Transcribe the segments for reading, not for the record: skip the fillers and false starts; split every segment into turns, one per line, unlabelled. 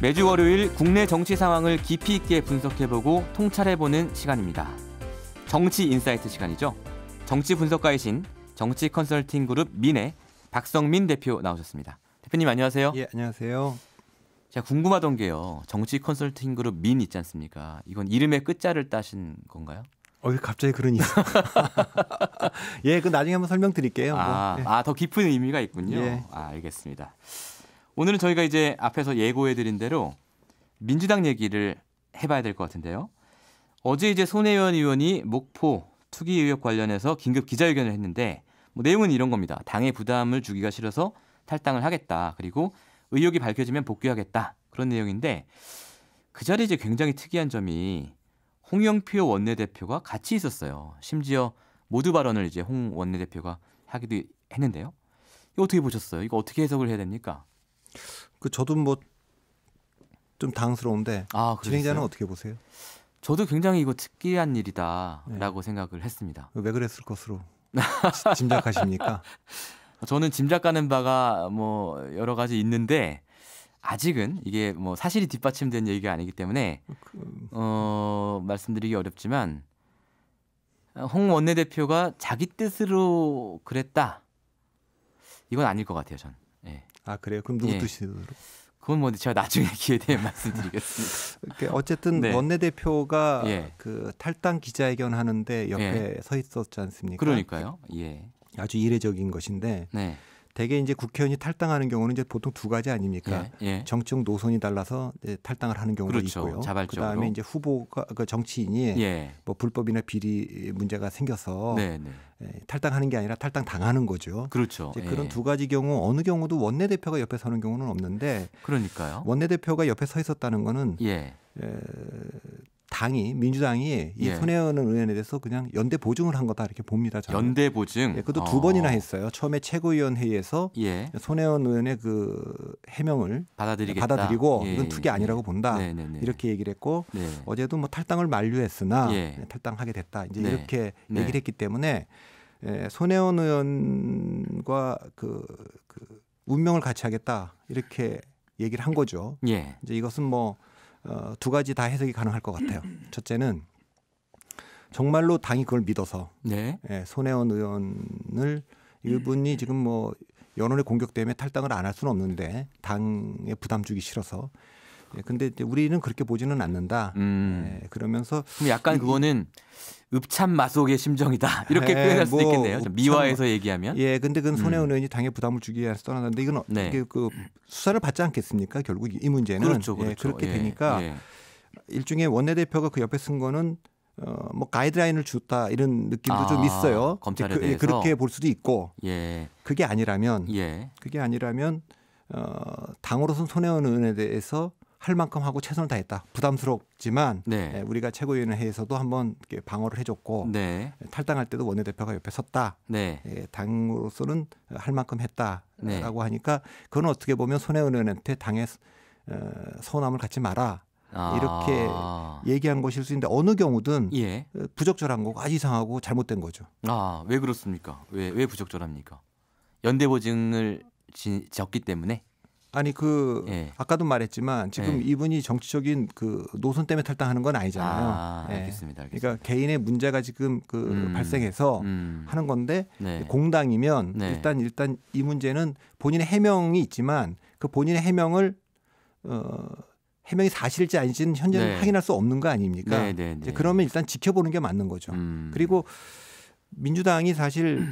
매주 월요일 국내 정치 상황을 깊이 있게 분석해보고 통찰해보는 시간입니다. 정치 인사이트 시간이죠. 정치 분석가이신 정치 컨설팅 그룹 민의 박성민 대표 나오셨습니다. 대표님 안녕하세요.
예, 안녕하세요.
제가 궁금하던 게요. 정치 컨설팅 그룹 민 있지 않습니까? 이건 이름의 끝자를 따신 건가요?
갑자기 그러니. 예, 그 나중에 한번 설명드릴게요.
더 깊은 의미가 있군요.
예.
알겠습니다. 오늘은 저희가 이제 앞에서 예고해드린 대로 민주당 얘기를 해봐야 될 것 같은데요. 어제 이제 손혜원 의원이 목포 투기 의혹 관련해서 긴급 기자회견을 했는데 내용은 이런 겁니다. 당에 부담을 주기가 싫어서 탈당을 하겠다. 그리고 의혹이 밝혀지면 복귀하겠다. 그런 내용인데 그 자리에 이제 굉장히 특이한 점이 홍영표 원내대표가 같이 있었어요. 심지어 모두 발언을 이제 홍 원내대표가 하기도 했는데요. 이거 어떻게 보셨어요? 이거 어떻게 해석을 해야 됩니까?
저도 뭐 좀 당황스러운데 진행자는 어떻게 보세요?
저도 굉장히 이거 특이한 일이다라고 생각을 했습니다.
왜 그랬을 것으로 짐작하십니까?
저는 짐작가는 바가 여러 가지 있는데 아직은 이게 사실이 뒷받침된 얘기가 아니기 때문에 말씀드리기 어렵지만 홍 원내대표가 자기 뜻으로 그랬다. 이건 아닐 것 같아요, 전. 예.
그래요? 그럼 누구 뜻으로?
그건 제가 나중에 기회 되면 말씀드리겠습니다.
어쨌든 원내대표가 그 탈당 기자회견 하는데 옆에 서 있었지 않습니까?
그러니까요. 예.
아주 이례적인 것인데 대개 이제 국회의원이 탈당하는 경우는 이제 보통 두 가지 아닙니까? 정치적 노선이 달라서 이제 탈당을 하는 경우도 있고요.
자발적으로.
그다음에 이제 후보가 정치인이 뭐 불법이나 비리 문제가 생겨서 탈당하는 게 아니라 탈당 당하는 거죠.
그렇죠.
이제 그런 두 가지 경우 어느 경우도 원내대표가 옆에 서는 경우는 없는데
그러니까요.
원내대표가 옆에 서 있었다는 거는 민주당이 이 손혜원 의원에 대해서 그냥 연대 보증을 한 거다 이렇게 봅니다. 저는.
연대 보증.
그것도 두 번이나 했어요. 처음에 최고위원 회의에서 손혜원 의원의 그 해명을 받아들이고 이건 투기 아니라고 본다. 이렇게 얘기를 했고 어제도 뭐 탈당을 만류했으나 탈당하게 됐다. 이제 이렇게 얘기를 했기 때문에 손혜원 의원과 그 운명을 같이 하겠다 이렇게 얘기를 한 거죠. 이제 이것은 두 가지 다 해석이 가능할 것 같아요. 첫째는 정말로 당이 그걸 믿어서 손혜원 의원을 이분이 지금 여론의 공격 때문에 탈당을 안 할 수는 없는데 당에 부담 주기 싫어서 근데 이제 우리는 그렇게 보지는 않는다. 그러면서
그럼 약간 그거는 읍참마속의 심정이다 이렇게 표현할 수도 있겠네요. 미화해서 얘기하면.
근데 그건 손혜원 의원이 당에 부담을 주기 위해서 떠났는데 이건 그 수사를 받지 않겠습니까? 결국 이 문제는
그렇죠.
그렇게 되니까 일종의 원내대표가 그 옆에 쓴 거는 가이드라인을 줬다 이런 느낌도 좀 있어요.
검찰에 대해서
그렇게 볼 수도 있고 그게 아니라면 당으로서는 손혜원 의원에 대해서 할 만큼 하고 최선을 다했다. 부담스럽지만 우리가 최고위원회에서도 한번 이렇게 방어를 해줬고 탈당할 때도 원내대표가 옆에 섰다. 당으로서는 할 만큼 했다라고 하니까 그건 어떻게 보면 손혜원 의원한테 당의 서운함을 갖지 마라. 이렇게 얘기한 것일 수 있는데 어느 경우든 부적절한 거고 아주 이상하고 잘못된 거죠.
왜 그렇습니까? 왜 부적절합니까? 연대 보증을 졌기 때문에?
아까도 말했지만 지금 이분이 정치적인 그 노선 때문에 탈당하는 건 아니잖아요.
알겠습니다.
그러니까 개인의 문제가 지금 발생해서 하는 건데 공당이면 일단 이 문제는 본인의 해명이 있지만 그 본인의 해명을 해명이 사실일지 아닌지는 현재는 확인할 수 없는 거 아닙니까? 이제 그러면 일단 지켜보는 게 맞는 거죠. 그리고 민주당이 사실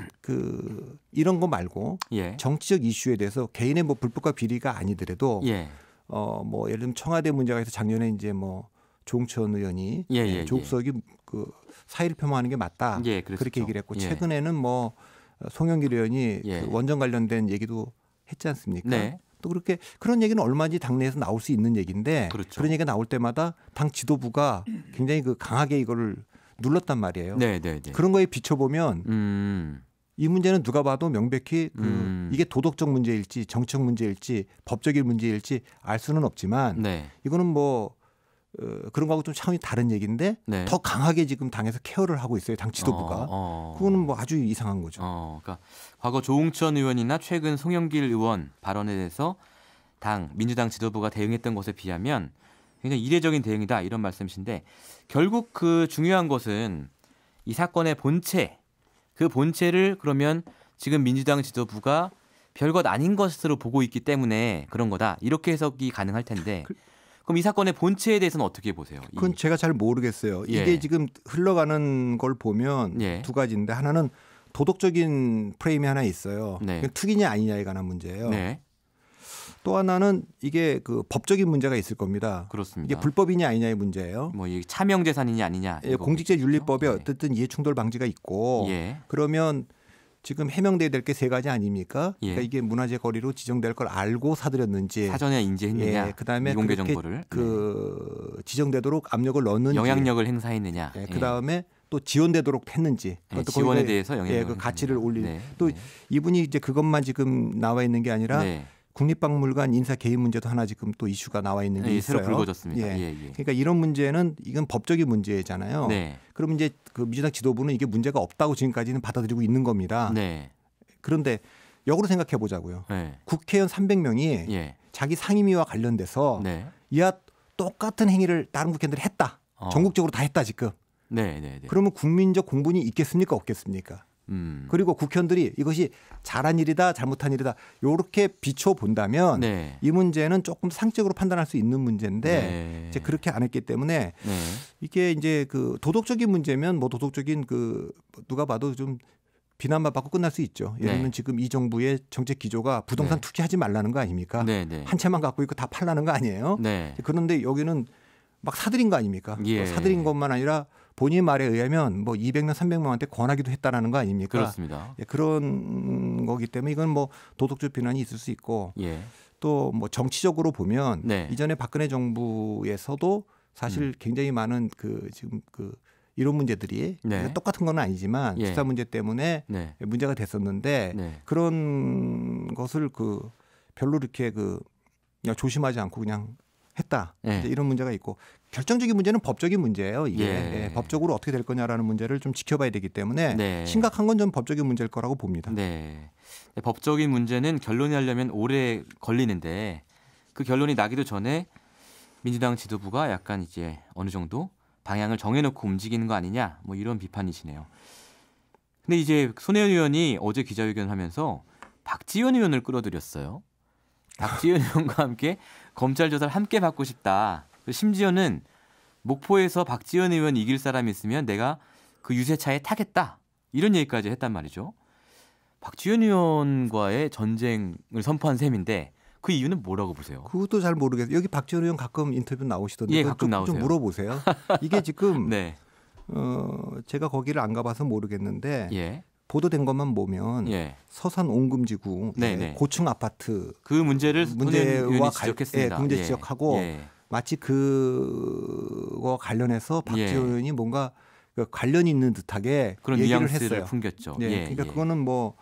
이런 거 말고 정치적 이슈에 대해서 개인의 불법과 비리가 아니더라도 예를 들면 청와대 문제가 있어서 작년에 이제 조홍천 의원이 조국석이 그 사의를 표명하는 게 맞다 그렇게 얘기를 했고 최근에는 송영길 의원이 그 원전 관련된 얘기도 했지 않습니까? 또 그런 얘기는 얼마든지 당내에서 나올 수 있는 얘기인데 그런 얘기가 나올 때마다 당 지도부가 굉장히 강하게 이거를 눌렀단 말이에요. 그런 거에 비춰보면 이 문제는 누가 봐도 명백히 이게 도덕적 문제일지 정치적 문제일지 법적인 문제일지 알 수는 없지만 이거는 그런 거하고 좀 차원이 다른 얘기인데 더 강하게 지금 당에서 케어를 하고 있어요. 당 지도부가. 그거는 아주 이상한 거죠.
그러니까 과거 조홍천 의원이나 최근 송영길 의원 발언에 대해서 민주당 지도부가 대응했던 것에 비하면 굉장히 이례적인 대응이다 이런 말씀이신데 결국 그 중요한 것은 이 사건의 본체, 그 본체를 그러면 지금 민주당 지도부가 별것 아닌 것으로 보고 있기 때문에 그런 거다 이렇게 해석이 가능할 텐데 그럼 이 사건의 본체에 대해서는 어떻게 보세요?
그건 제가 잘 모르겠어요.
예.
이게 지금 흘러가는 걸 보면
예.
두 가지인데 하나는 도덕적인 프레임이 하나 있어요.
네.
투기냐 아니냐에 관한 문제예요.
네.
또 하나는 이게 그 법적인 문제가 있을 겁니다.
그렇습니다.
이게 불법이냐 아니냐의 문제예요.
뭐 이 차명재산이냐 아니냐.
예, 공직자윤리법에
네.
어쨌든 이해충돌 방지가 있고
예.
그러면 지금 해명돼야 될 게 세 가지 아닙니까?
예.
그러니까 이게 문화재 거리로 지정될 걸 알고 사들였는지
사전에 인지했느냐.
예, 그다음에
미공개
그렇게
정보를
지정되도록 압력을 넣었는지
영향력을 행사했느냐.
예, 그다음에 또 지원되도록 했는지
지원에 대해서 영향력을
그 가치를 올리는
네.
또
네.
이분이 이제 그것만 지금 나와 있는 게 아니라
네.
국립박물관 인사 개입 문제도 하나 지금 또 이슈가 나와 있는 게
네,
있어요.
새로 불거졌습니다.
예.
예.
그러니까 이런 문제는 이건 법적인 문제잖아요.
네.
그럼 이제 그 민주당 지도부는 이게 문제가 없다고 지금까지는 받아들이고 있는 겁니다.
네.
그런데 역으로 생각해 보자고요.
네.
국회의원 300명이
예.
자기 상임위와 관련돼서
네.
이와 똑같은 행위를 다른 국회의원들이 했다. 전국적으로 다 했다 지금.
네.
그러면 국민적 공분이 있겠습니까 없겠습니까? 그리고 국회의원들이 이것이 잘한 일이다 잘못한 일이다 이렇게 비춰본다면
네.
이 문제는 조금 상적으로 판단할 수 있는 문제인데
네.
이제 그렇게 안 했기 때문에
네.
이게 이제 그 도덕적인 문제면 뭐 도덕적인 그 누가 봐도 좀 비난만 받고 끝날 수 있죠. 예를 들면
네.
지금 이 정부의 정책 기조가 부동산
네.
투기하지 말라는 거 아닙니까?
네.
한 채만 갖고 있고 다 팔라는 거 아니에요?
네.
그런데 여기는 막 사들인 거 아닙니까?
예.
사들인 것만 아니라 본인 말에 의하면 뭐 200명, 300명한테 권하기도 했다라는 거 아닙니까?
그렇습니다.
예, 그런 거기 때문에 이건 뭐 도덕적 비난이 있을 수 있고
예.
또 뭐 정치적으로 보면
네.
이전에 박근혜 정부에서도 사실 굉장히 많은 그 지금 그 이런 문제들이
네.
똑같은 건 아니지만
예.
수사 문제 때문에
네.
문제가 됐었는데
네.
그런 것을 그 별로 이렇게 그 그냥 조심하지 않고 그냥 했다.
예.
이제 이런 문제가 있고 결정적인 문제는 법적인 문제예요. 이게
예.
법적으로 어떻게 될 거냐라는 문제를 좀 지켜봐야 되기 때문에
네.
심각한 건 좀 법적인 문제일 거라고 봅니다.
네. 법적인 문제는 결론이 나려면 오래 걸리는데 그 결론이 나기도 전에 민주당 지도부가 약간 이제 어느 정도 방향을 정해놓고 움직이는 거 아니냐 뭐 이런 비판이시네요. 근데 이제 손혜원 의원이 어제 기자회견을 하면서 박지원 의원을 끌어들였어요. 박지원 의원과 함께 검찰 조사를 함께 받고 싶다. 심지어는 목포에서 박지원 의원 이길 사람이 있으면 내가 그 유세차에 타겠다. 이런 얘기까지 했단 말이죠. 박지원 의원과의 전쟁을 선포한 셈인데 그 이유는 뭐라고 보세요?
그것도 잘 모르겠어요. 여기 박지원 의원 가끔 인터뷰 나오시던데
예, 가끔 나오세요.
좀 물어보세요. 이게 지금
네.
제가 거기를 안 가봐서 모르겠는데
예.
보도된 것만 보면
예.
서산 옹금지구
네네.
고층 아파트
그 문제를
문제와
지적했습니다.
그 문제
예.
지적하고
예.
마치 그거 관련해서 박지원
예.
의원이 뭔가 관련이 있는 듯하게
그런
얘기를
뉘앙스를
했어요.
풍겼죠.
네,
예.
그러니까
예.
그거는 뭐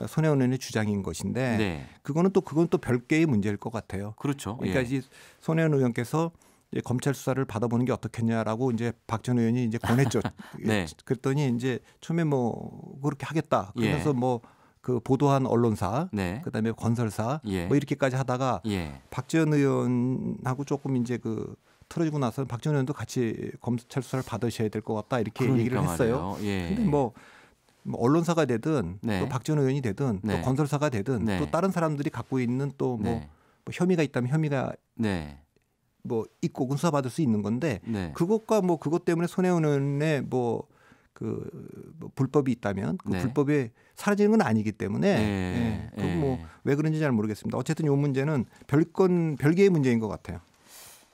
손혜원 의원의 주장인 것인데
네.
그건 또 별개의 문제일 것 같아요.
그렇죠.
그러니까
예.
이제 손혜원 의원께서 이제 검찰 수사를 받아보는 게 어떻겠냐라고 이제 박 전 의원이 이제 권했죠.
네.
그랬더니 이제 처음에 뭐 그렇게 하겠다. 그래서
예.
뭐 그 보도한 언론사,
네.
그다음에 건설사
예.
뭐 이렇게까지 하다가
예.
박지원 의원하고 조금 이제 그 틀어지고 나서 박지원 의원도 같이 검찰 수사를 받으셔야 될 것 같다 이렇게
그러니까
얘기를 했어요.
예.
근데 뭐 언론사가 되든
네.
또 박지원 의원이 되든
네.
또 건설사가 되든
네.
또 다른 사람들이 갖고 있는 또 뭐
네.
혐의가 있다면 혐의가
네.
뭐 있고 수사받을 수 있는 건데
네.
그것과 뭐 그것 때문에 손혜원 의원의 뭐 불법이 있다면 그
네.
불법이 사라지는 건 아니기 때문에
네.
예, 그건 뭐 왜 그런지 잘 모르겠습니다. 어쨌든 이 문제는 별개의 문제인 것 같아요.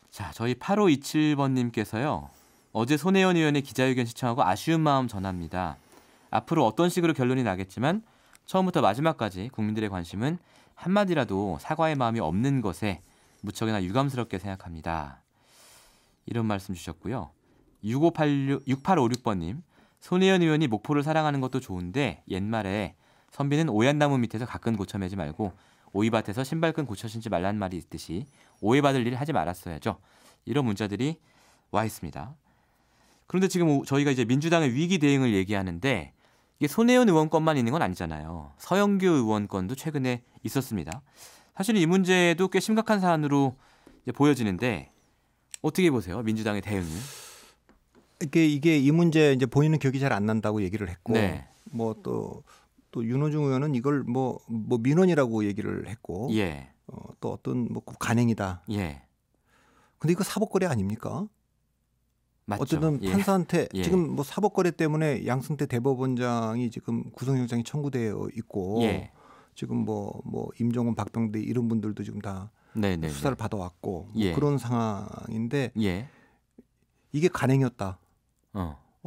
자, 저희 8527번님께서요. 어제 손혜원 의원의 기자회견 시청하고 아쉬운 마음 전합니다. 앞으로 어떤 식으로 결론이 나겠지만 처음부터 마지막까지 국민들의 관심은 한마디라도 사과의 마음이 없는 것에 무척이나 유감스럽게 생각합니다. 이런 말씀 주셨고요. 6856번님. 손혜원 의원이 목포를 사랑하는 것도 좋은데 옛말에 선비는 오얏나무 밑에서 가끔 고쳐 매지 말고 오이밭에서 신발끈 고쳐 신지 말라는 말이 있듯이 오해받을 일을 하지 말았어야죠. 이런 문자들이 와 있습니다. 그런데 지금 저희가 이제 민주당의 위기 대응을 얘기하는데 이게 손혜원 의원 건만 있는 건 아니잖아요. 서영교 의원 건도 최근에 있었습니다. 사실은 이 문제도 꽤 심각한 사안으로 이제 보여지는데 어떻게 보세요? 민주당의 대응을?
이게 이 문제 이제 본인은 기억이 잘 안 난다고 얘기를 했고
네.
뭐 또 윤호중 의원은 이걸 뭐 민원이라고 얘기를 했고
예.
또 어떤 뭐 간행이다.
예.
근데 이거 사법거래 아닙니까?
맞죠.
어쨌든
예.
판사한테
예.
지금 뭐 사법거래 때문에 양승태 대법원장이 지금 구속영장이 청구되어 있고
예.
지금 뭐 임종원, 박병대 이런 분들도 지금 다
네네.
수사를 받아왔고 뭐
예.
그런 상황인데
예.
이게 간행이었다.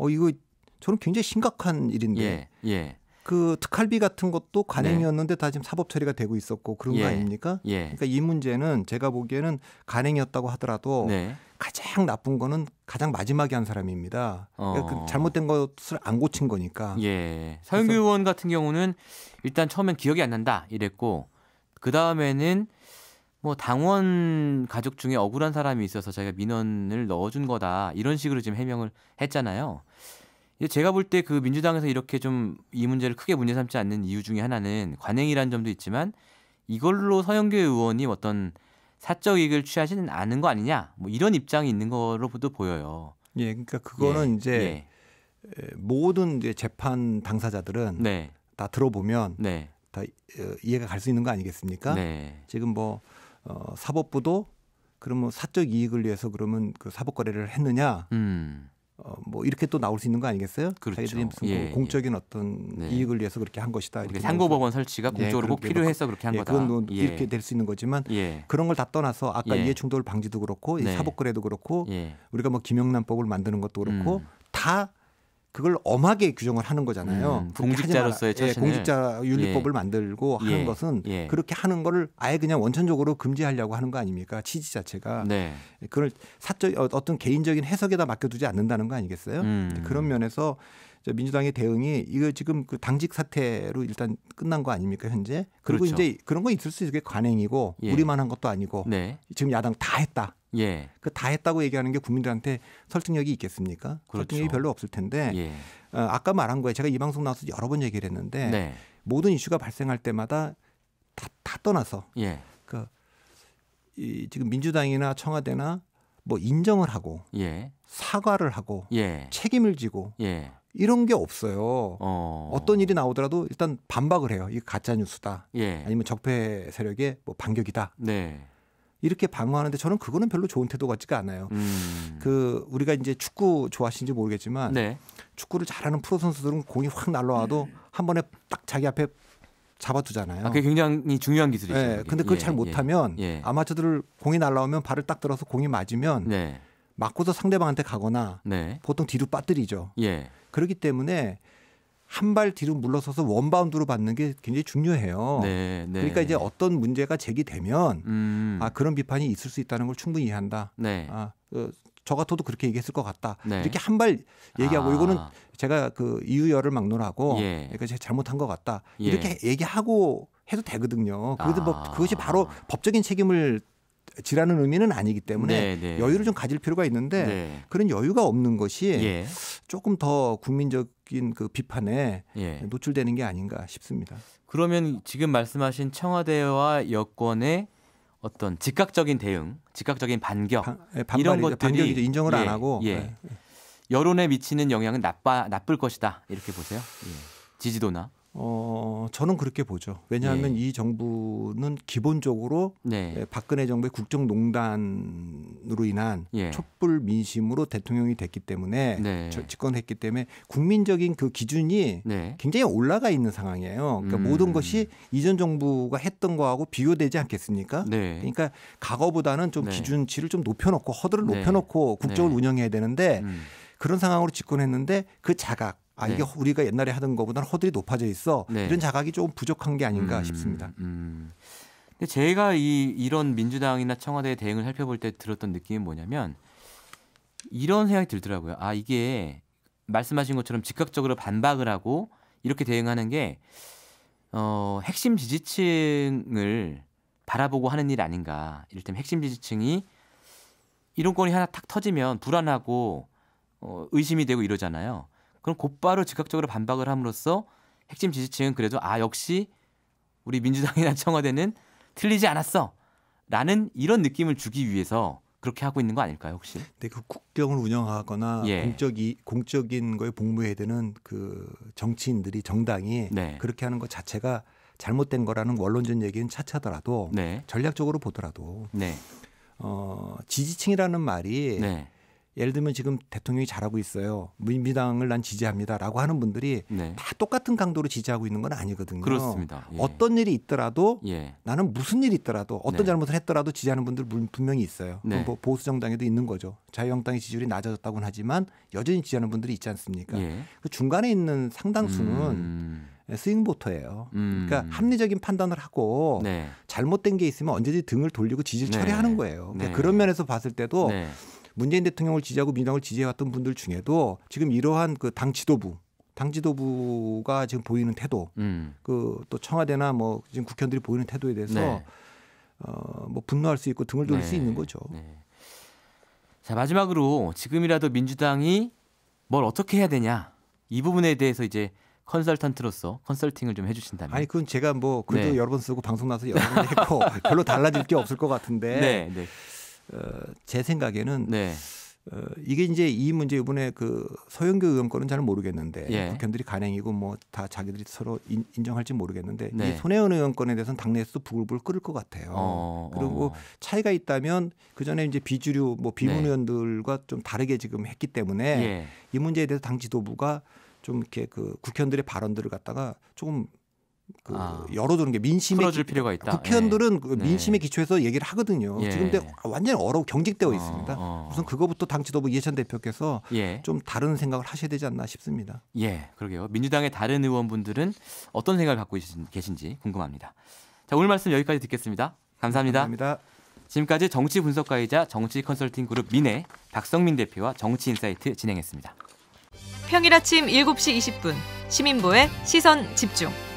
이거 저는 굉장히 심각한 일인데
예. 예.
그 특활비 같은 것도 간행이었는데 다 지금 사법 처리가 되고 있었고 그런 거 아닙니까?
예.
그러니까 이 문제는 제가 보기에는 간행이었다고 하더라도 가장 나쁜 거는 가장 마지막에 한 사람입니다. 그러니까 그 잘못된 것을 안 고친 거니까.
예. 서영교 의원 같은 경우는 일단 처음엔 기억이 안 난다 이랬고 그 다음에는 뭐 당원 가족 중에 억울한 사람이 있어서 자기가 민원을 넣어준 거다 이런 식으로 지금 해명을 했잖아요. 제가 볼 때 그 민주당에서 이렇게 좀 이 문제를 크게 문제 삼지 않는 이유 중에 하나는 관행이라는 점도 있지만 이걸로 서영교 의원이 어떤 사적 이익을 취하지는 않은 거 아니냐 뭐 이런 입장이 있는 거로도 보여요.
예, 그러니까 그거는 이제 모든 이제 재판 당사자들은 다 들어보면 다 이해가 갈 수 있는 거 아니겠습니까? 지금 뭐 사법부도 그러면 사적 이익을 위해서 그러면 그 사법 거래를 했느냐? 뭐 이렇게 또 나올 수 있는 거 아니겠어요?
그렇죠.
자기들이 무슨 공적인 어떤 이익을 위해서 그렇게 한 것이다. 이렇게
상고법원 설치가 공적으로 꼭 필요해서 그렇게 한 거다.
그건 이렇게 될 수 있는 거지만 그런 걸 다 떠나서 아까 이해충돌 방지도 그렇고 사법거래도 그렇고 우리가 뭐 김영란법을 만드는 것도 그렇고 다 그걸 엄하게 규정을 하는 거잖아요.
공직자로서의 처신을.
공직자 윤리법을 만들고 하는 것은 그렇게 하는 거를 아예 그냥 원천적으로 금지하려고 하는 거 아닙니까? 취지 자체가. 그걸 사적 어떤 개인적인 해석에다 맡겨두지 않는다는 거 아니겠어요? 그런 면에서 민주당의 대응이 이거 지금 그 당직 사태로 일단 끝난 거 아닙니까 현재? 그리고 이제 그런 거 있을 수 있게 관행이고 우리만 한 것도 아니고 지금 야당 다 했다. 그 다 했다고 얘기하는 게 국민들한테 설득력이 있겠습니까? 설득력이 별로 없을 텐데 아까 말한 거에 제가 이 방송 나와서 여러 번 얘기를 했는데 모든 이슈가 발생할 때마다 다 떠나서 지금 민주당이나 청와대나 뭐 인정을 하고 사과를 하고 책임을 지고 이런 게 없어요. 어떤 일이 나오더라도 일단 반박을 해요. 이게 가짜 뉴스다. 아니면 적폐 세력의 뭐 반격이다. 이렇게 방어하는데 저는 그거는 별로 좋은 태도 같지가 않아요. 그 우리가 이제 축구 좋아하시는지 모르겠지만 축구를 잘하는 프로 선수들은 공이 확 날라와도 한 번에 딱 자기 앞에 잡아두잖아요.
그게 굉장히 중요한 기술이죠.
근데 그걸 잘 못하면 아마추어들 공이 날라오면 발을 딱 들어서 공이 맞으면 맞고서 상대방한테 가거나 보통 뒤로 빠뜨리죠. 그렇기 때문에 한 발 뒤로 물러서서 원바운드로 받는 게 굉장히 중요해요. 그러니까 이제 어떤 문제가 제기되면 그런 비판이 있을 수 있다는 걸 충분히 이해한다. 저 같아도 그렇게 얘기했을 것 같다. 이렇게 한 발 얘기하고 이거는 제가 그 이유열을 막론하고 그러니까 제가 잘못한 것 같다. 이렇게 얘기하고 해도 되거든요. 그래도 뭐 그것이 바로 법적인 책임을 지라는 의미는 아니기 때문에 여유를 좀 가질 필요가 있는데 그런 여유가 없는 것이 조금 더 국민적인 그 비판에 노출되는 게 아닌가 싶습니다.
그러면 지금 말씀하신 청와대와 여권의 어떤 즉각적인 대응, 즉각적인 반격 이런 것들이
반격이죠. 인정을 안 하고
여론에 미치는 영향은 나쁠 것이다 이렇게 보세요. 지지도나.
저는 그렇게 보죠. 왜냐하면 이 정부는 기본적으로 박근혜 정부의 국정농단으로 인한 촛불 민심으로 대통령이 됐기 때문에 집권했기 때문에 국민적인 그 기준이 굉장히 올라가 있는 상황이에요. 그러니까 모든 것이 이전 정부가 했던 거하고 비교되지 않겠습니까? 그러니까 과거보다는 좀 기준치를 좀 높여놓고 허들을 높여놓고 국정을 운영해야 되는데 그런 상황으로 집권했는데 그 자각 이게 우리가 옛날에 하던 것보다는 허들이 높아져 있어. 이런 자각이 조금 부족한 게 아닌가 싶습니다.
근데 제가 이런 민주당이나 청와대의 대응을 살펴볼 때 들었던 느낌이 뭐냐면 이런 생각이 들더라고요. 이게 말씀하신 것처럼 즉각적으로 반박을 하고 이렇게 대응하는 게 핵심 지지층을 바라보고 하는 일 아닌가. 이를테면 핵심 지지층이 이런 건이 하나 탁 터지면 불안하고 의심이 되고 이러잖아요. 그럼 곧바로 즉각적으로 반박을 함으로써 핵심 지지층은 그래도 역시 우리 민주당이나 청와대는 틀리지 않았어라는 이런 느낌을 주기 위해서 그렇게 하고 있는 거 아닐까요, 혹시?
네, 그 국정을 운영하거나
예.
공적인 거에 복무해야 되는 그 정치인들이 정당이
네.
그렇게 하는 것 자체가 잘못된 거라는 원론적 얘기는 차차더라도
네.
전략적으로 보더라도
네.
지지층이라는 말이
네.
예를 들면 지금 대통령이 잘하고 있어요. 민주당을 난 지지합니다라고 하는 분들이
네.
다 똑같은 강도로 지지하고 있는 건 아니거든요.
그렇습니다. 예.
어떤 일이 있더라도
예.
나는 무슨 일이 있더라도 어떤
네.
잘못을 했더라도 지지하는 분들 분명히 있어요.
네.
뭐 보수 정당에도 있는 거죠. 자유한국당의 지지율이 낮아졌다고는 하지만 여전히 지지하는 분들이 있지 않습니까?
예.
그 중간에 있는 상당수는 스윙보터예요. 그러니까 합리적인 판단을 하고
네.
잘못된 게 있으면 언제든지 등을 돌리고 지지를
네.
처리하는 거예요. 그러니까
네.
그런 면에서 봤을 때도
네.
문재인 대통령을 지지하고 민주당을 지지해왔던 분들 중에도 지금 이러한 그 당 지도부가 지금 보이는 태도, 그 또 청와대나 뭐 지금 국회의원들이 보이는 태도에 대해서
네.
뭐 분노할 수 있고 등을 돌릴
네.
수 있는 거죠.
네. 자, 마지막으로 지금이라도 민주당이 뭘 어떻게 해야 되냐 이 부분에 대해서 이제 컨설턴트로서 컨설팅을 좀 해주신다면.
아니 그건 제가 뭐 글도
네.
여러 번 쓰고 방송 나서 여러 번 했고 별로 달라질 게 없을 것 같은데
네. 네.
제 생각에는
네.
이게 이제 이 문제 이번에 그 서영교 의원 거는 잘 모르겠는데
예.
국회의원들이 간행이고 뭐 다 자기들이 서로 인정할지 모르겠는데
네.
이 손혜원 의원 건에 대해서는 당내에서도 부글부글 끓을 것 같아요. 그리고 차이가 있다면 그 전에 이제 비주류 뭐 비문
네.
의원들과 좀 다르게 지금 했기 때문에
예.
이 문제에 대해서 당 지도부가 좀 이렇게 그 국회의원들의 발언들을 갖다가 조금 그 열어두는 게 민심에
풀어줄 필요가 있다.
국회의원들은 그
네.
민심에 기초해서 얘기를 하거든요.
예.
지금 근데 완전히 경직되어 있습니다. 우선 그거부터 당 지도부 이해찬 대표께서
예.
좀 다른 생각을 하셔야 되지 않나 싶습니다.
예, 그러게요. 민주당의 다른 의원분들은 어떤 생각을 갖고 계신지 궁금합니다. 자, 오늘 말씀 여기까지 듣겠습니다. 감사합니다.
감사합니다.
지금까지 정치 분석가이자 정치 컨설팅 그룹 민의 박성민 대표와 정치인사이트 진행했습니다.
평일 아침 7시 20분 시민보의 시선집중.